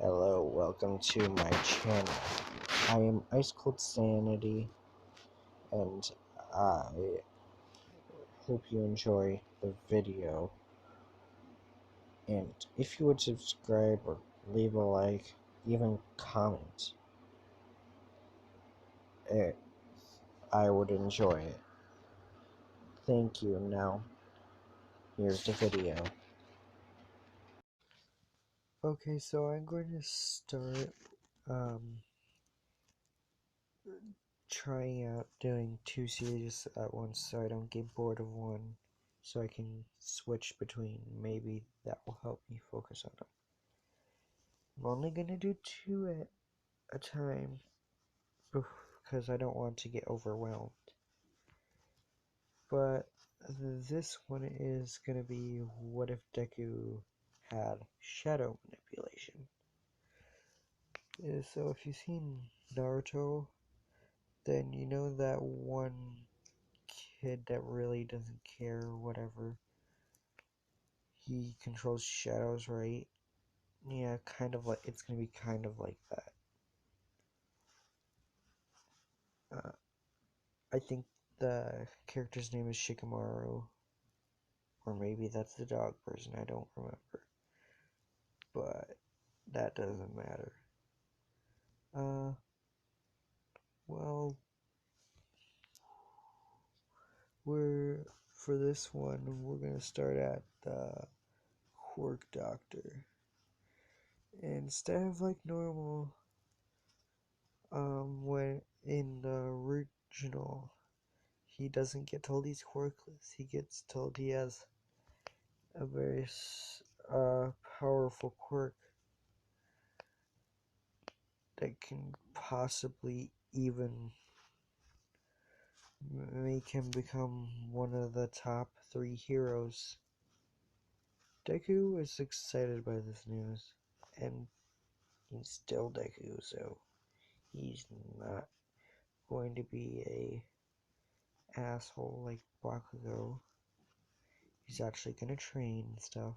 Hello, welcome to my channel. I am Ice Cold Sanity, and I hope you enjoy the video. And if you would subscribe or leave a like, even comment, I would enjoy it. Thank you. Now, here's the video. Okay, so I'm going to start trying out doing 2 series at once so I don't get bored of one, so I can switch between. Maybe that will help me focus on them. I'm only gonna do 2 at a time because I don't want to get overwhelmed. But this one is gonna be what if Deku had shadow manipulation. So if you've seen Naruto, then you know that one kid that really doesn't care or whatever. He controls shadows, right? Yeah, kind of like, it's gonna be kind of like that. I think the character's name is Shikamaru, or maybe that's the dog person, I don't remember. But that doesn't matter. Well, for this one, we're gonna start at the Quirk Doctor. And instead of like normal, when in the original, he doesn't get told he's quirkless. He gets told he has a very powerful quirk that can possibly even make him become one of the top 3 heroes. Deku is excited by this news, and he's still Deku, so he's not going to be a asshole like Bakugo. He's actually gonna train and stuff.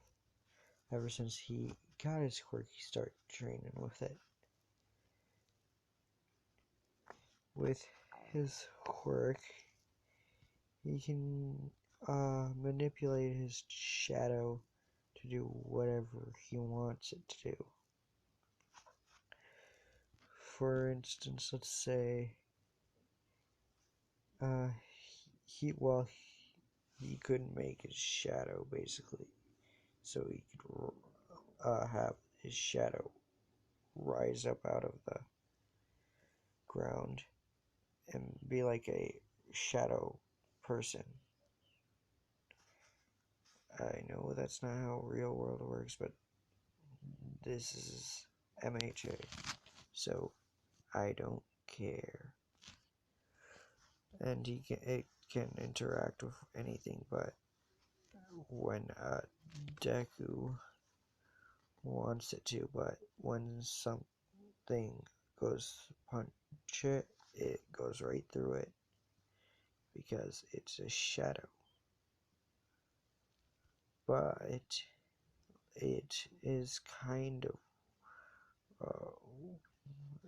Ever since he got his quirk, he started training with it. With his quirk, he can manipulate his shadow to do whatever he wants it to do. For instance, let's say he couldn't make his shadow basically, so he could have his shadow rise up out of the ground and be like a shadow person. I know that's not how real world works, but this is MHA, so I don't care. And it can interact with anything, but when Deku wants it to, but when something goes punch it, it goes right through it because it's a shadow. But it is kind of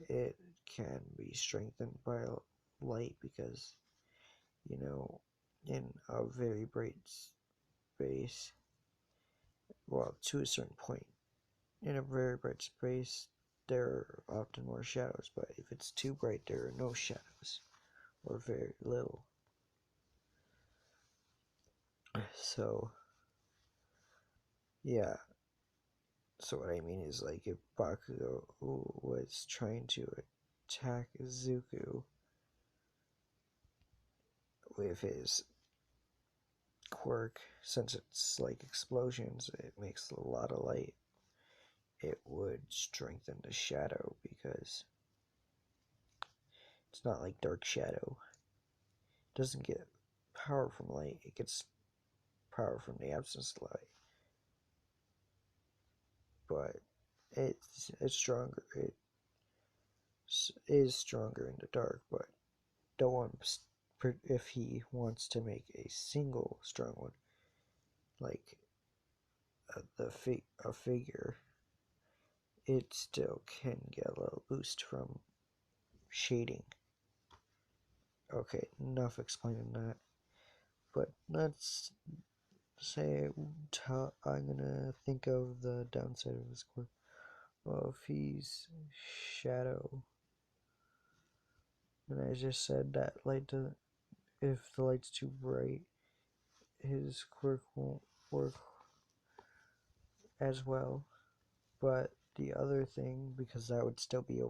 it can be strengthened by light because, you know, in a very bright space, well, to a certain point, in a very bright space, there are often more shadows, but if it's too bright, there are no shadows, or very little. So, yeah. So what I mean is, like, if Bakugo was trying to attack Zuko with his quirk, since it's like explosions, it makes a lot of light, it would strengthen the shadow because it's not like dark shadow. It doesn't get power from light, it gets power from the absence of light. But it's stronger. It is stronger in the dark, but don't want, if he wants to make a single strong one, like a figure, it still can get a little boost from shading. Okay, enough explaining that. But let's say I'm gonna think of the downside of his quirk. Well, if he's shadow, and I just said that light doesn't. If the light's too bright, his quirk won't work as well. But the other thing, because that would still be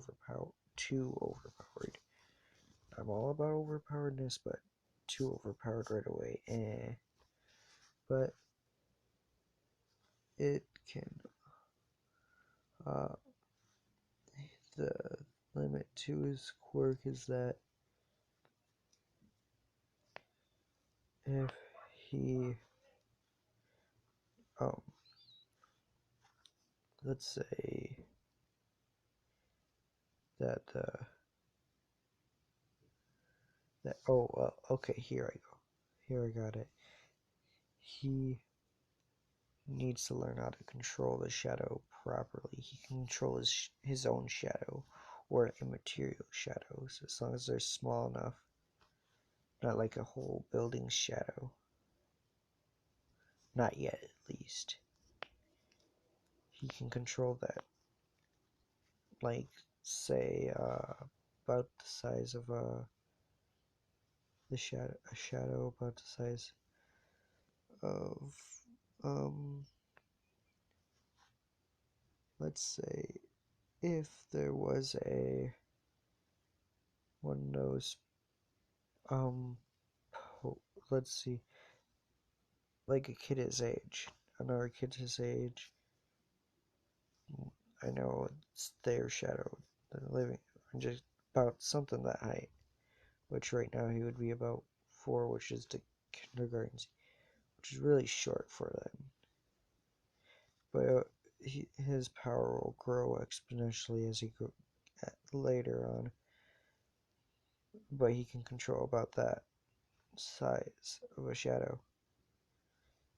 too overpowered. I'm all about overpoweredness, but too overpowered right away. But it can. Uh, the limit to his quirk is that if he, um, let's say that okay, here I go. Here I got it. He needs to learn how to control the shadow properly. He can control his own shadow or immaterial shadows as long as they're small enough. Not like a whole building shadow. Not yet, at least. He can control that. Like, say, about the size of a shadow about the size of, um, let's say, if there was one of those, um, let's see, like a kid his age, another kid his age, I know it's their shadow, they're living, just about something that height, which right now he would be about 4, which is the kindergarten, which is really short for them. But his power will grow exponentially as he grows later on. But he can control about that size of a shadow.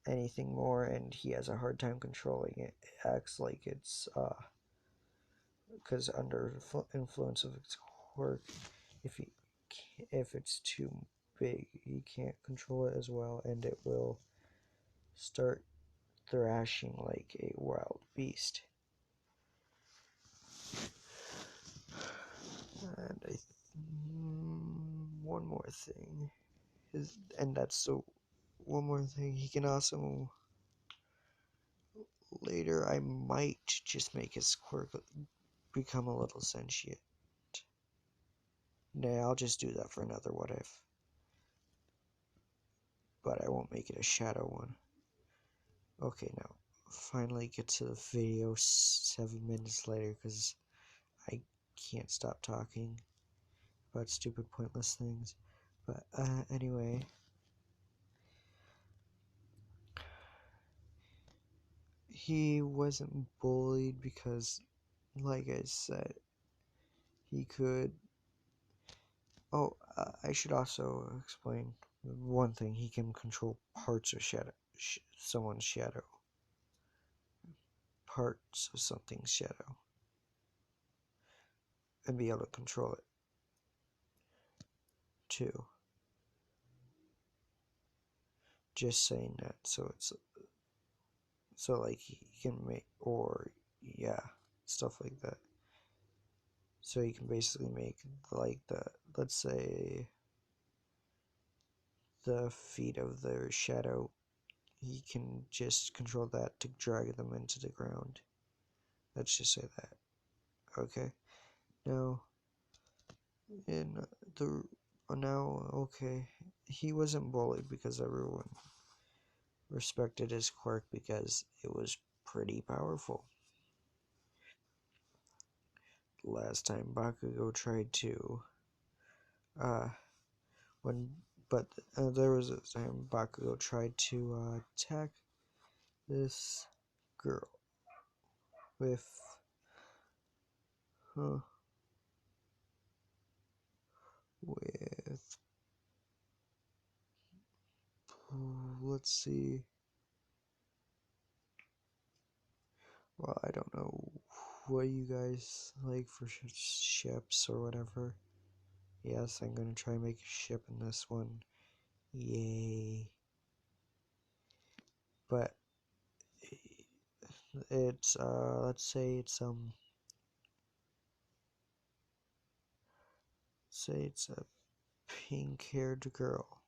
Anything more, and he has a hard time controlling it. It acts like it's because under influence of its quirk, if he if it's too big, he can't control it as well, and it will start thrashing like a wild beast. And one more thing is, and that's so. One more thing, he can also later. I might just make his quirk become a little sentient. Nah, I'll just do that for another what if. But I won't make it a shadow one. Okay, now finally get to the video 7 minutes later because I can't stop talking about stupid, pointless things. But anyway, he wasn't bullied because, like I said, he could. Oh, I should also explain one thing. He can control parts of someone's shadow. Parts of something's shadow. And be able to control it, too. Just saying that, so like he can make, or yeah, stuff like that. So he can basically make, like, let's say, the feet of their shadow. He can just control that to drag them into the ground. Let's just say that. Okay. Now, in the now, okay, he wasn't bullied because everyone respected his quirk because it was pretty powerful. Last time Bakugo tried to, uh, when, but there was a time Bakugo tried to attack this girl with, uh, with, let's see, well, I don't know, what do you guys like for ships or whatever? Yes, I'm gonna try and make a ship in this one. Yay. But it's let's say it's a pink-haired girl.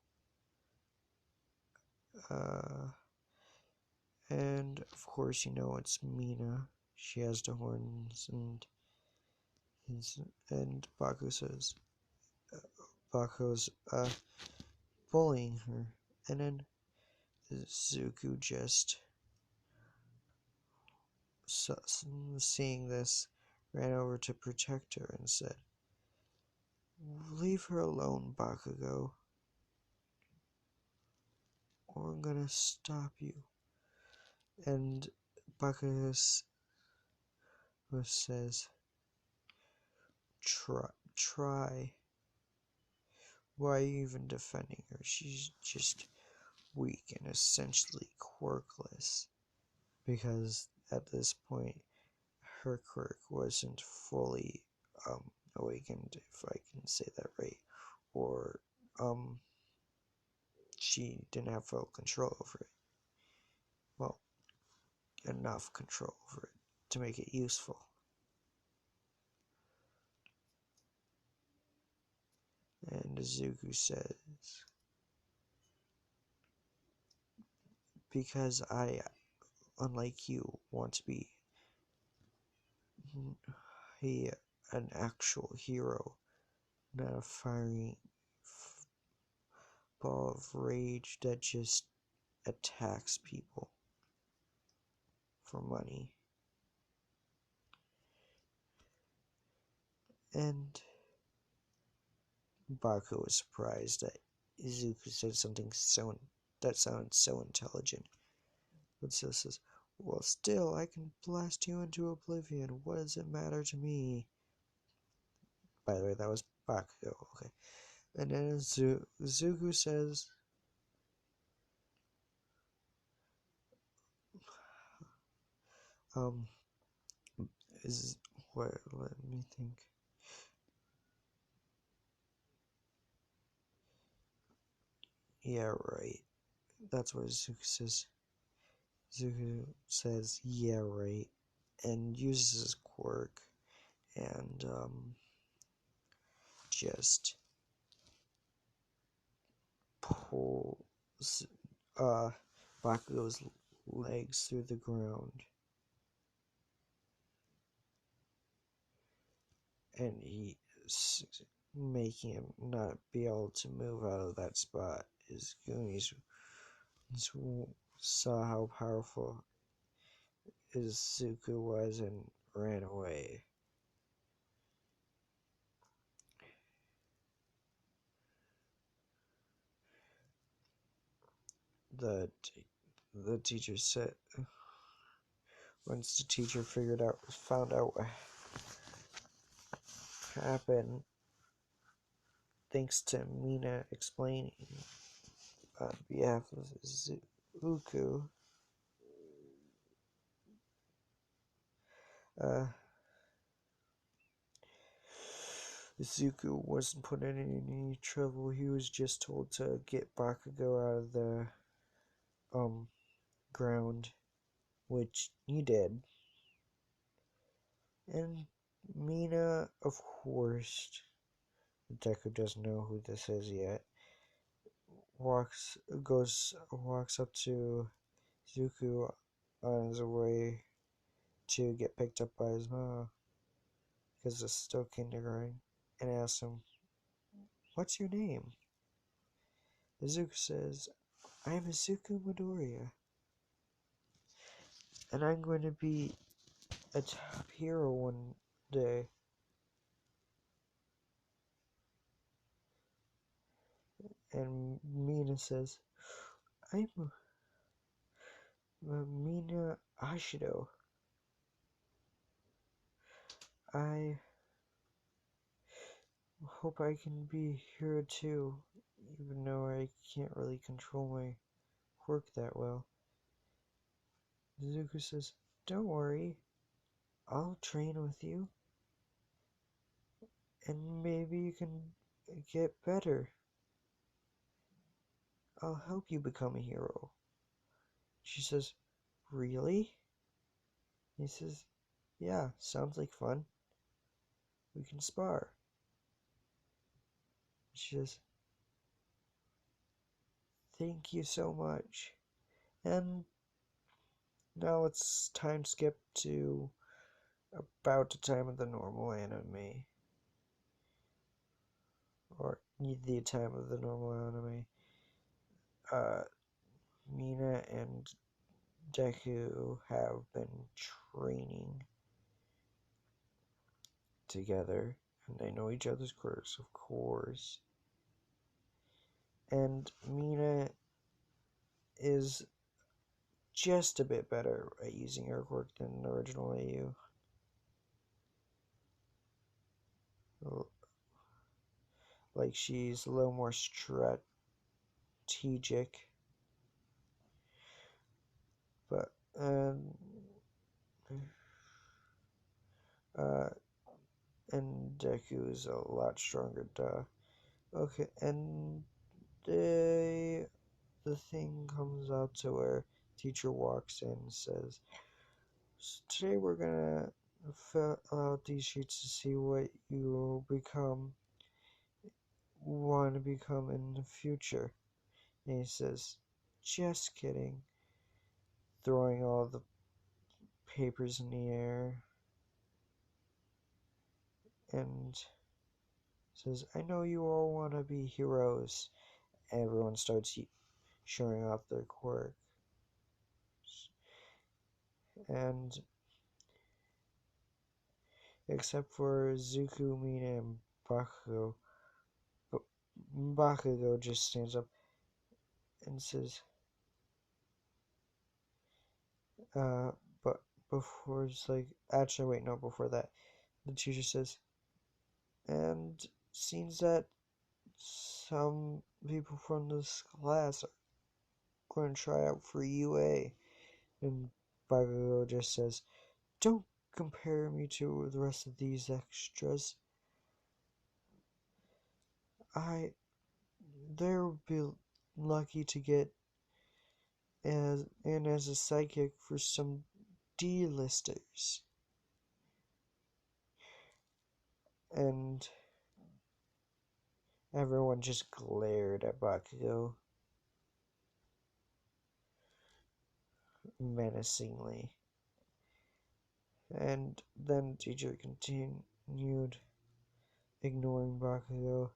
And of course you know it's Mina. She has the horns, and Baku's bullying her, and then Zuko just seeing this ran over to protect her and said, "Leave her alone, Bakugo, or I'm gonna stop you." And Bakugo says, Try. Why are you even defending her? She's just weak and essentially quirkless." Because at this point, her quirk wasn't fully awakened, if I can say that right, or she didn't have full control over it. Well, enough control over it to make it useful. And Izuku says, "Because I, unlike you, want to be an actual hero, not a fiery ball of rage that just attacks people for money." And Baku was surprised that Izuku said something that sounded so intelligent. But so says, "Well, still, I can blast you into oblivion. What does it matter to me?" By the way, that was Bakugo. Okay. And then Zuko says, um, is what? Let me think. Yeah, right. That's what Zuko says. Zuko says, "Yeah, right," and uses his quirk and just pulls Bakugo's legs through the ground, and making him not be able to move out of that spot. His Goonies saw how powerful Izuku was and ran away. The the teacher said, once the teacher found out what happened, thanks to Mina explaining on behalf of Zuko, Zuko wasn't put in any trouble. He was just told to get Bakugo out of the ground, which he did. And Mina, of course, Deku doesn't know who this is yet, walks up to Zuko on his way to get picked up by his mom, because it's still kindergarten, and asks him, "What's your name?" Zuko says, "I'm Izuku Midoriya, and I'm going to be a top hero one day." And Mina says, "I'm Mina Ashido. I hope I can be a hero too, even though I can't really control my quirk that well." Zuko says, "Don't worry. I'll train with you, and maybe you can get better. I'll help you become a hero. She says, really? He says, yeah, sounds like fun. We can spar. She says, thank you so much. And now let's time skip to about the time of the normal anime. Or the time of the normal anime. Uh, Mina and Deku have been training together, and they know each other's quirks, of course. And Mina is just a bit better at using her quirk than the original AU. Like, she's a little more strategic, but uh, and Deku is a lot stronger, duh. Okay, and the thing comes out to where teacher walks in and says, today we're gonna fill out these sheets to see what you will want to become in the future. And he says, just kidding, throwing all the papers in the air, and says, I know you all want to be heroes. Everyone starts showing off their quirks. And except for Zuku, Mina, and Bakugo, Bakugo just stands up and says, but before it's like, actually, wait, no, before that, the teacher says, and seems that some people from this class are going to try out for UA. And Bakugo just says, don't compare me to the rest of these extras. They'll be lucky to get as a psychic for some D-listers. And everyone just glared at Bakugo menacingly. And then the teacher continued ignoring Bakugo.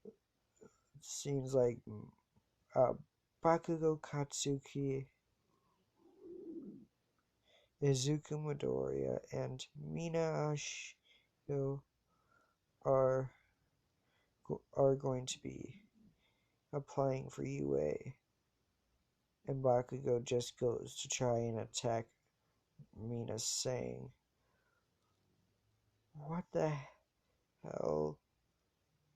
It seems like Bakugo Katsuki, Izuku Midoriya, and Mina Ashio are going to be applying for UA. And Bakugo just goes to try and attack Mina, saying, what the hell?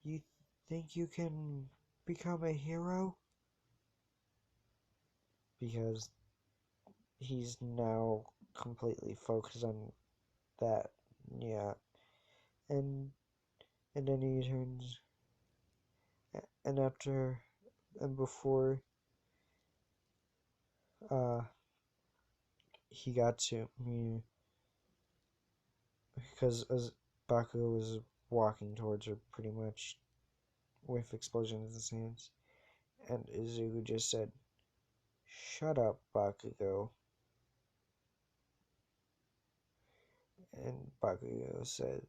You think you can become a hero? Because he's now completely focused on that. Yeah. And then he turns, and after and before he got to me, because as Bakugo was walking towards her pretty much with explosions in his hands, and Izuku just said, shut up, Bakugo. And Bakugo said,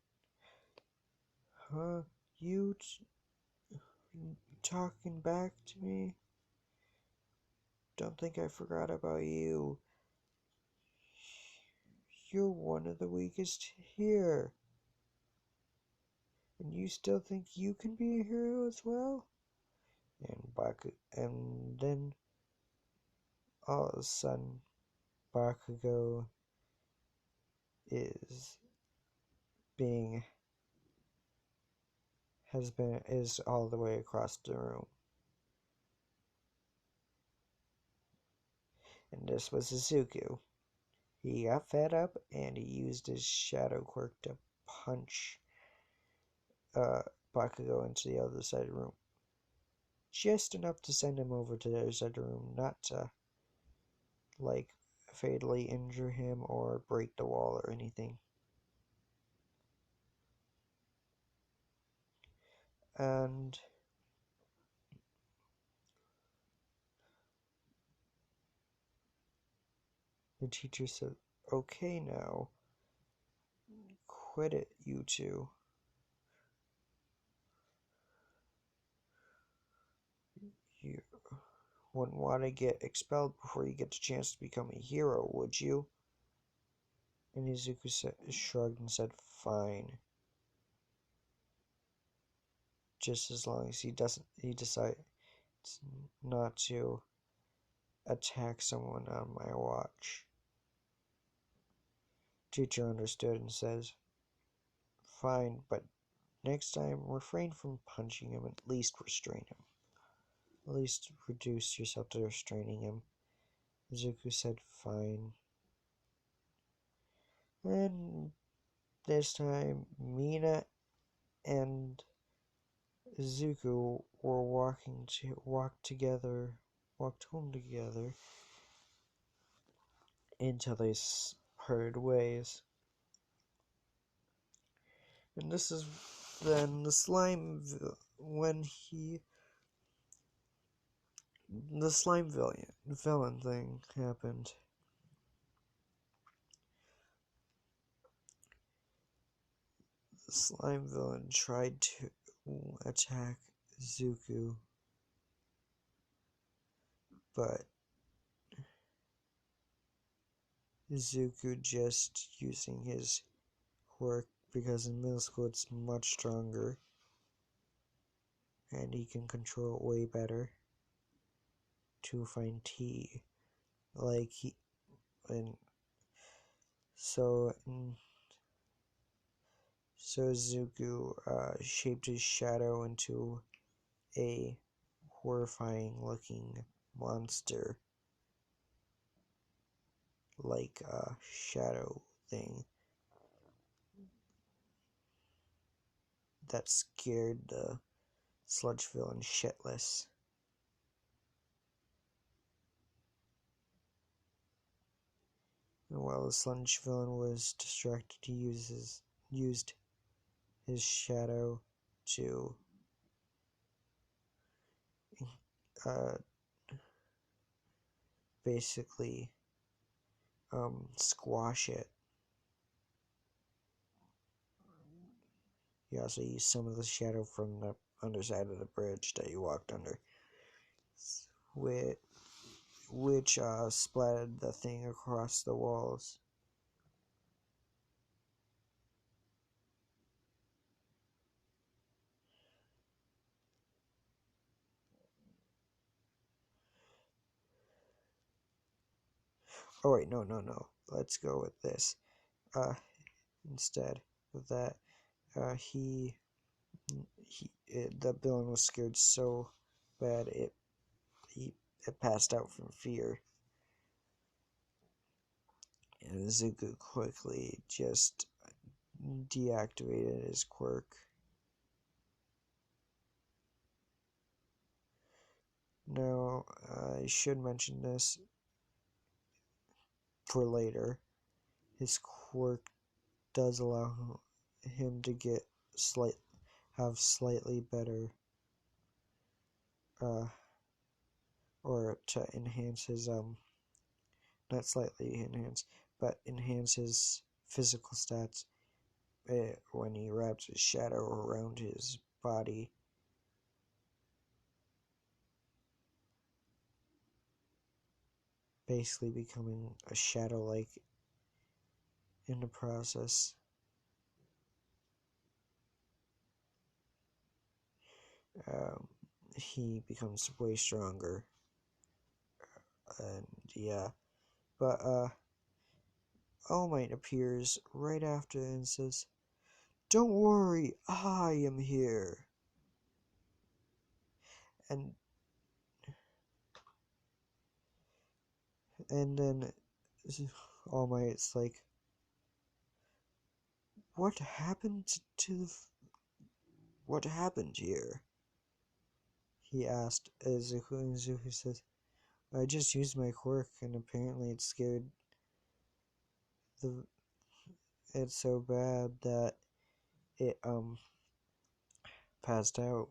huh? You talking back to me? Don't think I forgot about you. You're one of the weakest here. And you still think you can be a hero as well? And then all of a sudden, Bakugo is being is all the way across the room. And this was Izuku. He got fed up and he used his shadow quirk to punch Bakugo into the other side of the room. Just enough to send him over to the other side of the room, not to, like, fatally injure him or break the wall or anything. And the teacher said, "Okay now, quit it, you two. You wouldn't want to get expelled before you get the chance to become a hero, would you?" And Izuku shrugged and said, "Fine. Just as long as he decides not to attack someone on my watch." Teacher understood and says, "Fine, but next time refrain from punching him, at least restrain him. At least reduce yourself to restraining him." Izuku said, "Fine." And this time, Mina and Izuku were walked home together until they parted ways. And this is then the slime villain thing happened. The slime villain tried to attack Zuko, but Zuko just using his quirk, because in middle school it's much stronger and he can control it way better to find tea. Like he and so Zuko shaped his shadow into a horrifying looking monster, like a shadow thing that scared the sludge villain shitless. And while the sludge villain was distracted, he used his shadow to uh, basically squash it. He also used some of the shadow from the underside of the bridge that he walked under, which splattered the thing across the walls. Oh wait, no. Let's go with this. Instead of that, the villain was scared so bad it passed out from fear, and Zuko quickly just deactivated his quirk. Now, I should mention this for later. His quirk does allow him to have slightly better, or to enhance his, not slightly enhance, but enhance his physical stats when he wraps his shadow around his body. Basically becoming a shadow-like in the process. He becomes way stronger. And yeah. But All Might appears right after and says, "Don't worry, I am here." And then All Might's like, what happened to the what happened here? He asked Izuku, and Izuku says, I just used my quirk, and apparently it scared the it so bad that it passed out.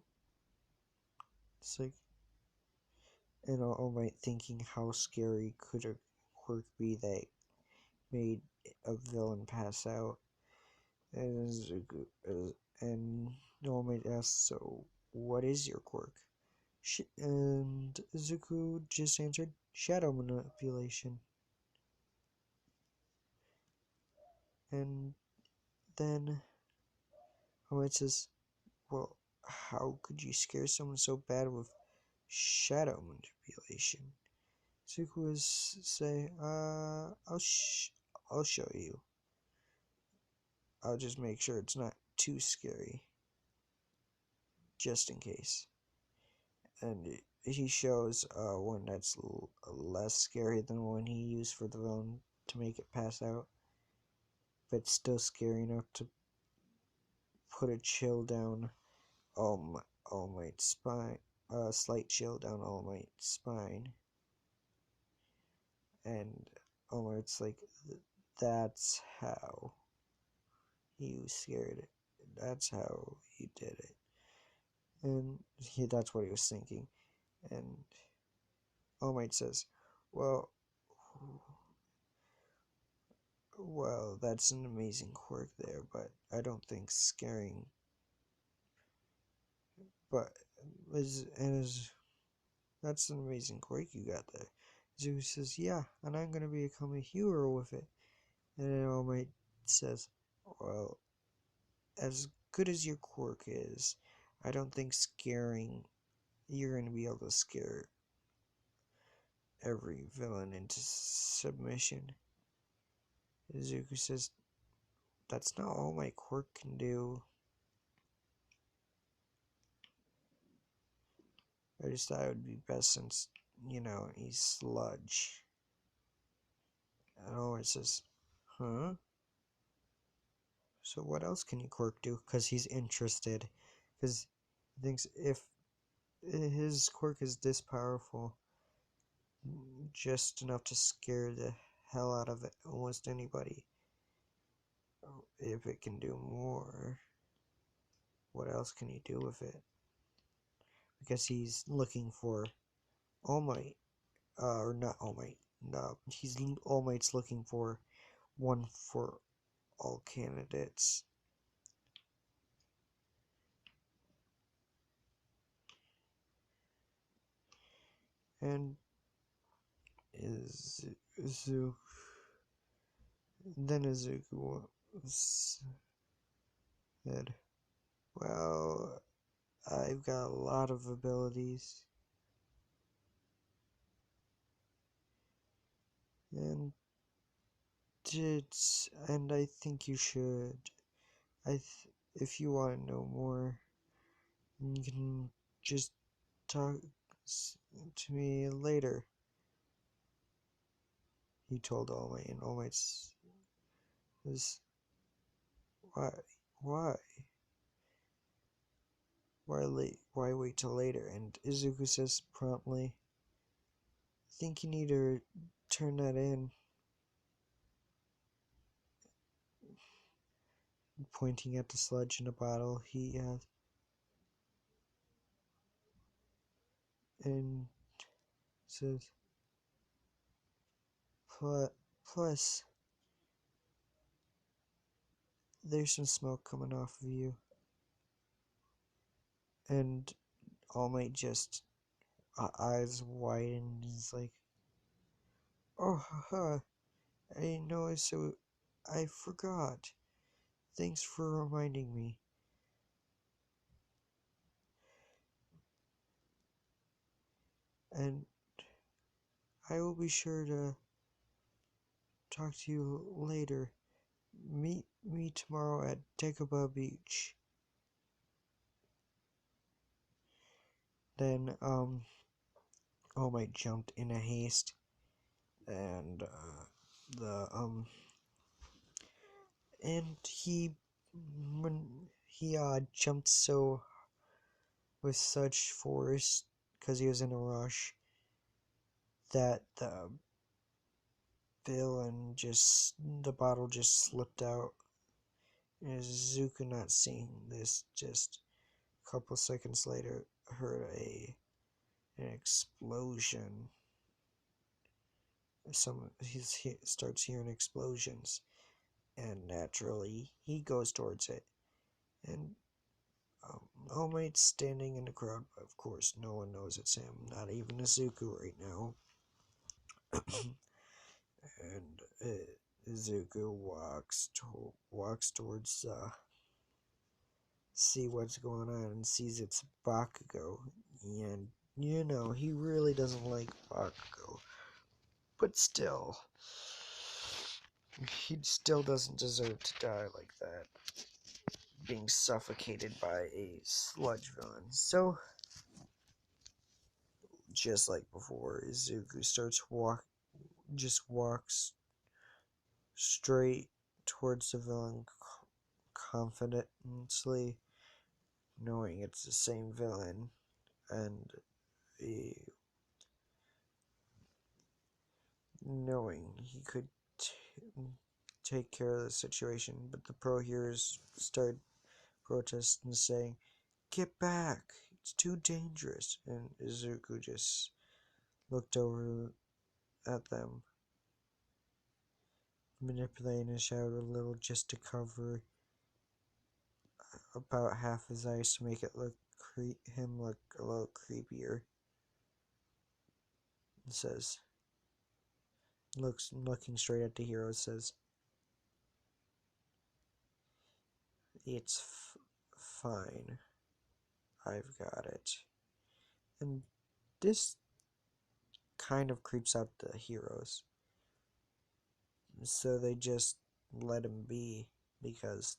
It's like, and All Might thinking how scary could a quirk be that made a villain pass out. And Izuku, and All Might asks, so what is your quirk? And Izuku just answered, shadow manipulation. And then All Might says, well, how could you scare someone so bad with shadow manipulation? Zuko was say, I'll show you. I'll just make sure it's not too scary, just in case. And he shows one that's less scary than the one he used for the villain to make it pass out, but still scary enough to put a chill down All Might's spine, a slight chill down All Might's spine. And All Might's like, that's how you scared it. That's how you did it. And that's what he was thinking. And All Might says, well, that's an amazing quirk there, but I don't think scaring. But that's an amazing quirk you got there. Zeus says, yeah, and I'm gonna become a hero with it. And then All Might says, well, as good as your quirk is, I don't think you're gonna be able to scare every villain into submission. Zuko says, that's not all my quirk can do. I just thought it would be best since, he's sludge. And Owen says, huh? So what else can your quirk do? Because he's interested. Because he thinks if his quirk is this powerful, just enough to scare the hell out of almost anybody. If it can do more, what else can he do with it? Because he's looking for All Might, or not All Might. No, All Might's looking for one for all candidates. And Izuku, then Izuku said, well, I've got a lot of abilities. And I think you should. If you want to know more, you can just talk to me later. He told All Might, and All Might says, why, why, why wait till later? And Izuku says promptly, I think you need to turn that in. Pointing at the sludge in a bottle he has. And says, plus, there's some smoke coming off of you. And All Might just eyes widen and is like, oh, haha, I didn't know, so I forgot. Thanks for reminding me. And I will be sure to talk to you later. Meet me tomorrow at Deku Beach. Then, All Might jumped in a haste and the and when he jumped so with such force because he was in a rush that the bottle just slipped out. And Zuko, not seeing this, just a couple seconds later heard an explosion. He starts hearing explosions, and naturally he goes towards it. And All Might's standing in the crowd, but of course no one knows it's him, not even Izuku right now. And Izuku walks towards see what's going on and sees it's Bakugo, and he really doesn't like Bakugo, but still, he still doesn't deserve to die like that, being suffocated by a sludge villain. So, just like before, Izuku walks straight towards the villain confidently, knowing it's the same villain, and knowing he could take care of the situation. But the pro heroes start protesting, saying, "Get back! It's too dangerous." And Izuku just looked over at them, manipulating his shadow a little just to cover about half his eyes to make it look him look a little creepier. It says, looking straight at the hero, says, "It's fine. I've got it." And this kind of creeps out the heroes. So they just let him be because,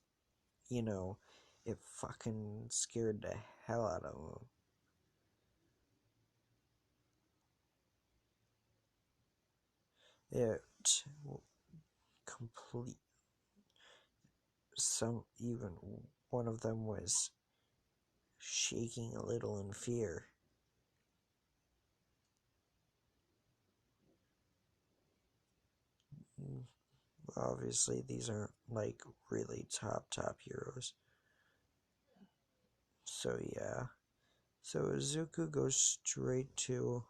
it fucking scared the hell out of him. It complete even one of them was shaking a little in fear. Obviously these aren't like really top heroes. So yeah. So Izuku goes straight to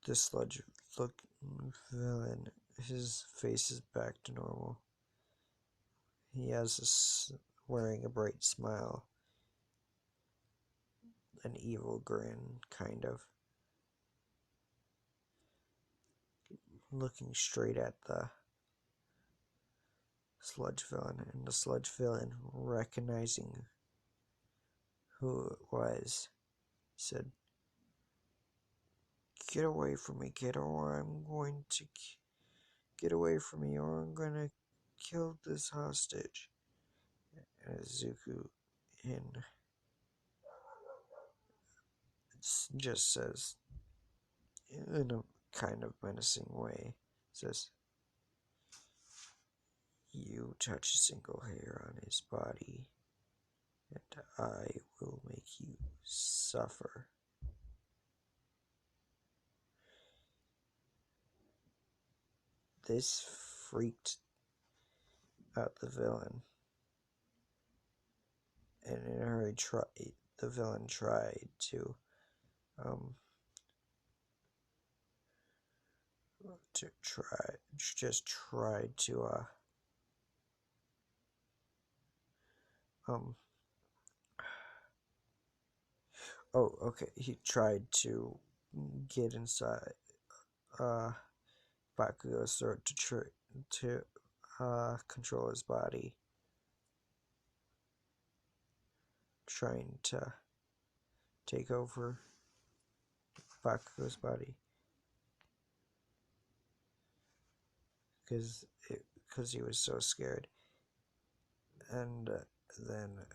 the sludge look villain. His face is back to normal. He has wearing a bright smile, an evil grin, kind of, looking straight at the sludge villain, and the sludge villain, recognizing who it was, said, "Get away from me, kid, or I'm going to get away from me, or I'm gonna kill this hostage." And Izuku, just says, in a kind of menacing way, says, "You touch a single hair on his body, and I will make you suffer." This freaked out the villain, and in a hurry, the villain tried to tried to oh, okay, he tried to get inside Bakugo's throat to control his body, trying to take over Bakugo's body, because he was so scared. And then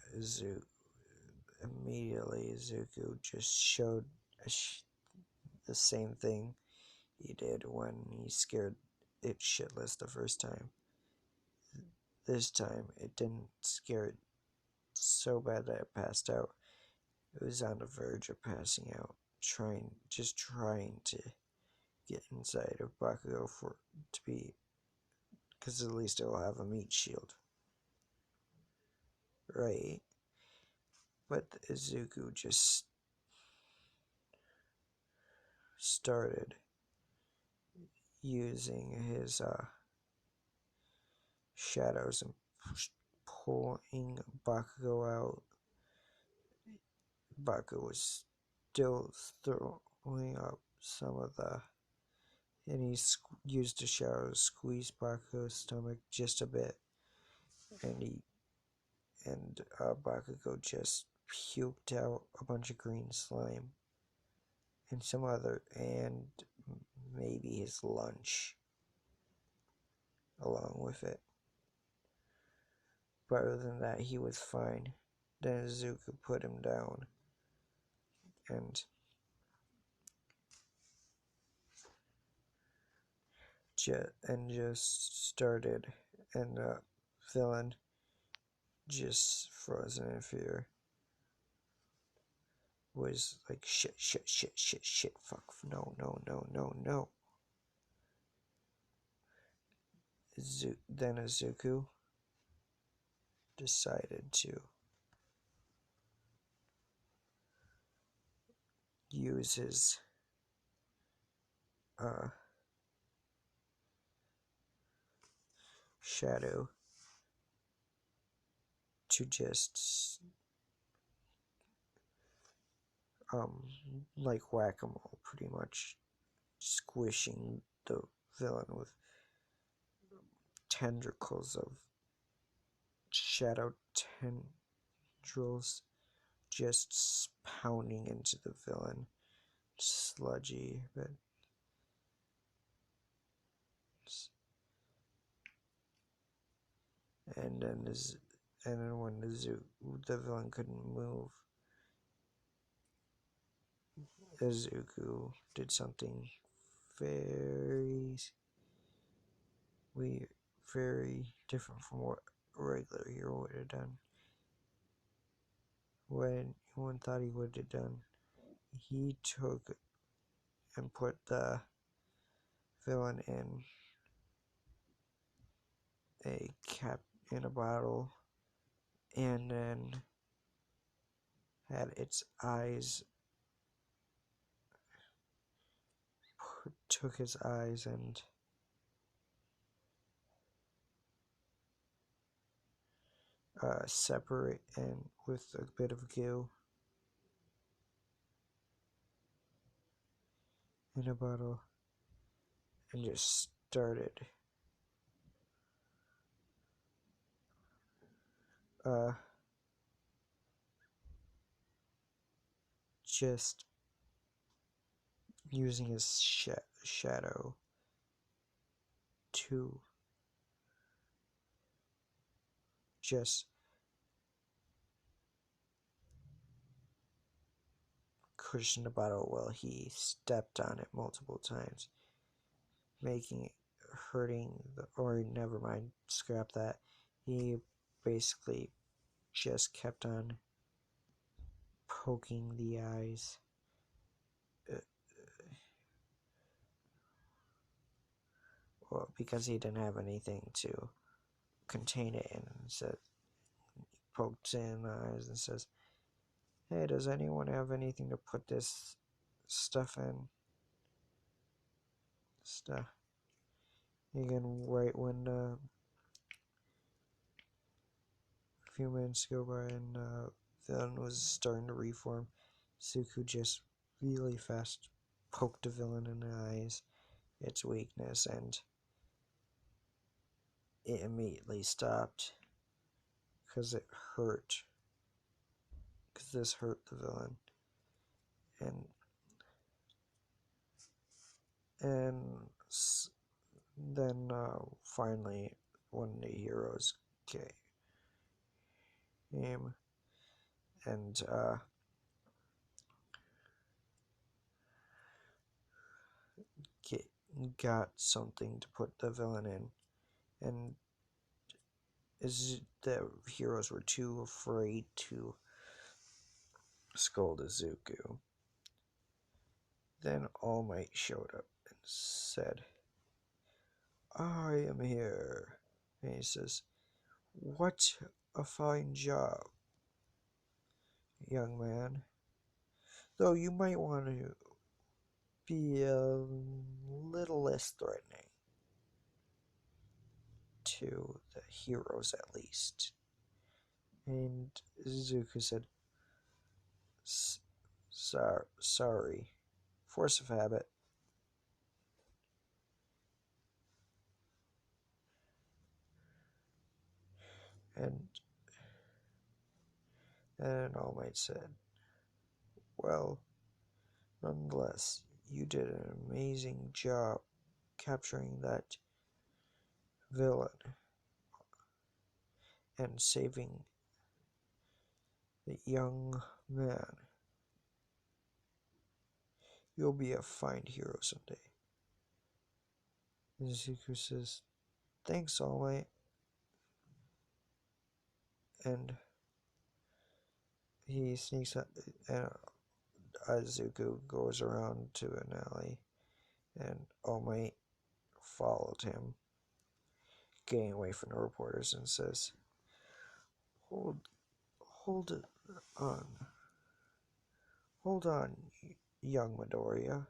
immediately Izuku just showed the same thing he did when he scared it shitless the first time. This time, it didn't scare it so bad that it passed out. It was on the verge of passing out, just trying to get inside of Bakugo to be, because at least it will have a meat shield, right? But Izuku just started using his shadows and pulling Bakugo out. Bakugo was still throwing up some of the, and he used the shadow to squeeze Bakugo's stomach just a bit, and Bakugo just puked out a bunch of green slime and and maybe his lunch along with it. But other than that, he was fine. Then Izuku put him down and just started, and the villain just frozen in fear was like, shit, fuck, no. Then Izuku decided to use his shadow to just like whack-a-mole, pretty much squishing the villain with tendrils of shadow tendrils, just pounding into the villain, sludgy, but and then when the villain couldn't move, Izuku did something very weird, very different from what a regular hero would have done. When one thought he would have done, he took and put the villain in a bottle, and then had its eyes, took his eyes and separate, and with a bit of goo in a bottle, and just started just using his shadow to just cushion the bottle while he stepped on it multiple times, making it hurting or never mind, scrap that. He basically just kept on poking the eyes. Well, because he didn't have anything to contain it in, and said, he poked in the eyes and says, "Hey, does anyone have anything to put this stuff in?" Stuff. Again, right when a few minutes go by and villain was starting to reform, Suku just really fast poked the villain in the eyes, its weakness, and it immediately stopped because it hurt. Because this hurt the villain, and then finally one of the heroes came, and got something to put the villain in, and the heroes were too afraid to scold Izuku. Then All Might showed up and said, I am here. And he says, what a fine job, young man. Though you might want to be a little less threatening to the heroes, at least. And Izuku said, sorry. Force of habit. And All Might said, well, nonetheless, you did an amazing job capturing that villain and saving the young man. You'll be a fine hero someday. And Izuku says, thanks, All Might. And he sneaks up, and Izuku goes around to an alley, and All Might followed him, getting away from the reporters, and says, Hold, hold it on. Hold on, young Midoriya.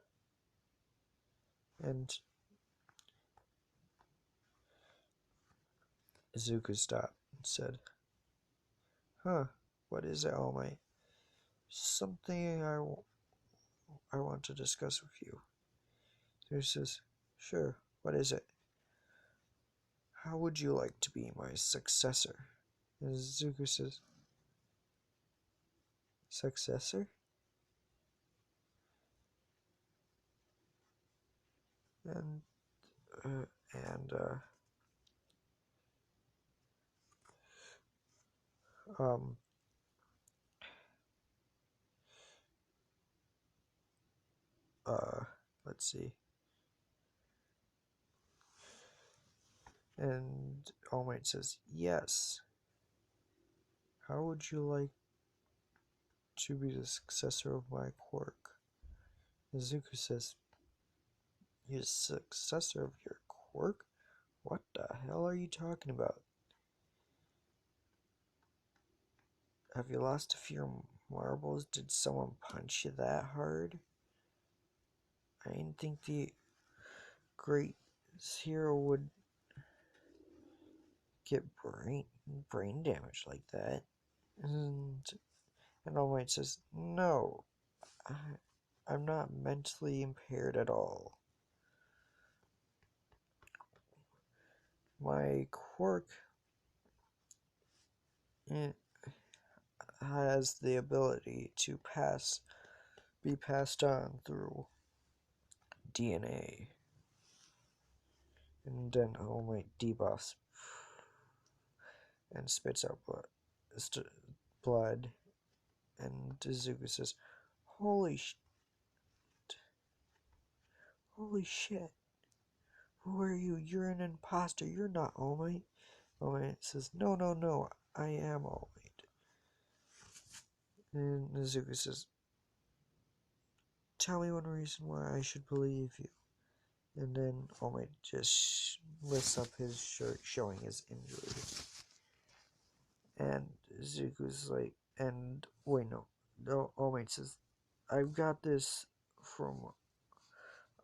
And Izuku stopped and said, huh, what is it, All Might? Something I want to discuss with you. He says, sure, what is it? How would you like to be my successor? And Izuku says, successor? And, uh, and, um, let's see. And All Might says, yes. How would you like to be the successor of my quirk? Izuku says, you're the successor of your quirk? What the hell are you talking about? Have you lost a few marbles? Did someone punch you that hard? I didn't think the great hero would get brain damage like that. And All Might says, no, I'm not mentally impaired at all. My quirk has the ability to be passed on through DNA. And then All Might debuffs and spits out blood. And Izuku says, Holy shit. Who are you? You're an imposter. You're not All Might. All Might says, no. I am All Might. And Izuku says, tell me one reason why I should believe you. And then All Might just lifts up his shirt, showing his injury. And Izuku's like, and wait, no. All Might says, I've got this from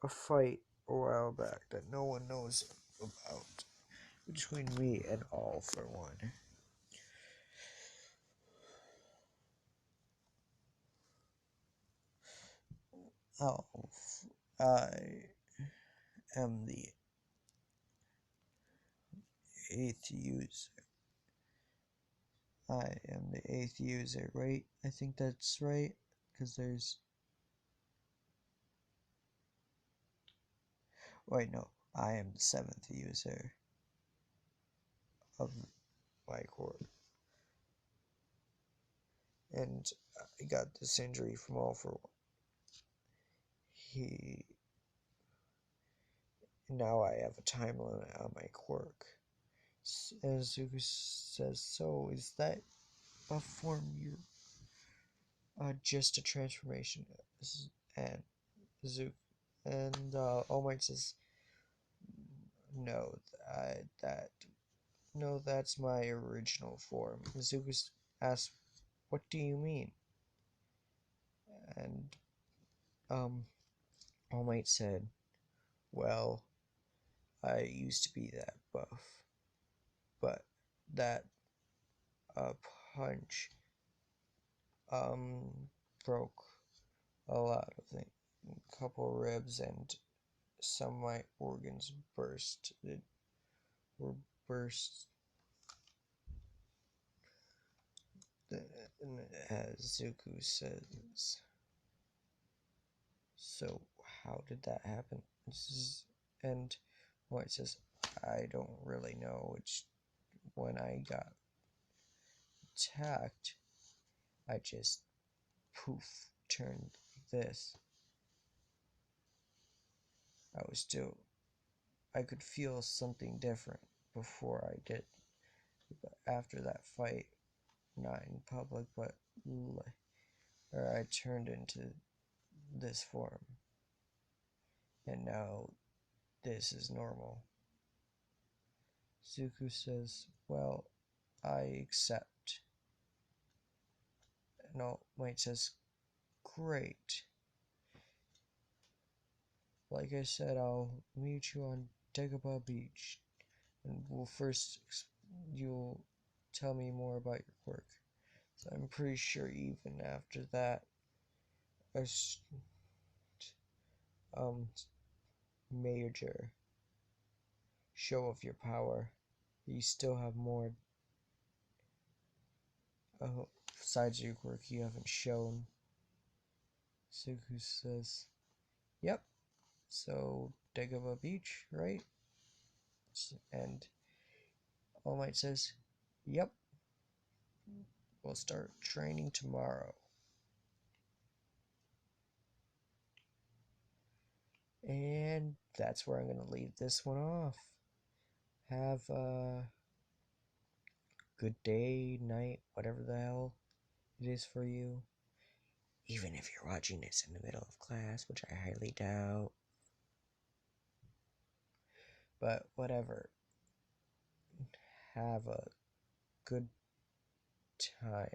a fight a while back that no one knows about between me and All for One. Oh, I am the 8th user. I am the 8th user, right? I think that's right, because there's... Wait, no. I am the 7th user of my quirk. And I got this injury from All for One. now I have a time limit on my quirk. And Zuko says, so is that a form you just a transformation? And Zuko and All Might says, no, that no, that's my original form. Zuko asks, what do you mean? And All Might said, well, I used to be that buff, but that uh, punch broke a lot of things, a couple ribs, and some of my organs burst. Were burst. As Zuko says, so how did that happen? And White says, I don't really know. It's when I got attacked, I just poof turned like this. I could feel something different before I did. But after that fight, not in public, but where I turned into this form, and now this is normal. Zuko says, well, I accept. And All Might says, great. Like I said, I'll meet you on Dagobah Beach, and you'll tell me more about your quirk. So I'm pretty sure even after that, a major show of your power, you still have more sides of your quirk you haven't shown. Zuko says, yep, so Dagobah Beach, right? And All Might says, yep, we'll start training tomorrow. And that's where I'm going to leave this one off. Have a good day, night, whatever the hell it is for you. Even if you're watching this in the middle of class, which I highly doubt. But whatever. Have a good time.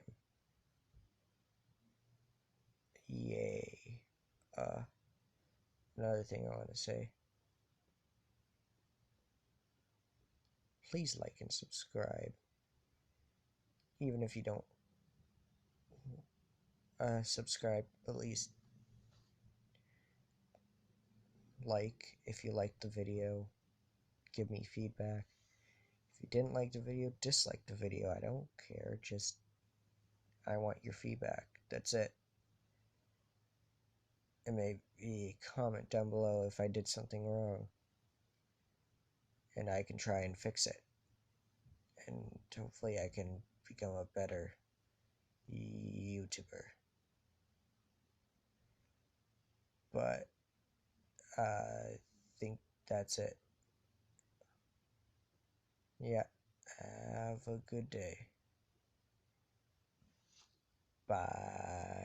Yay. Another thing I want to say. Please like and subscribe. Even if you don't subscribe, at least like if you liked the video. Give me feedback. If you didn't like the video, dislike the video. I don't care. Just, I want your feedback. That's it. And maybe comment down below if I did something wrong. And I can try and fix it. And hopefully I can become a better YouTuber. But I think that's it. Yeah. Have a good day. Bye.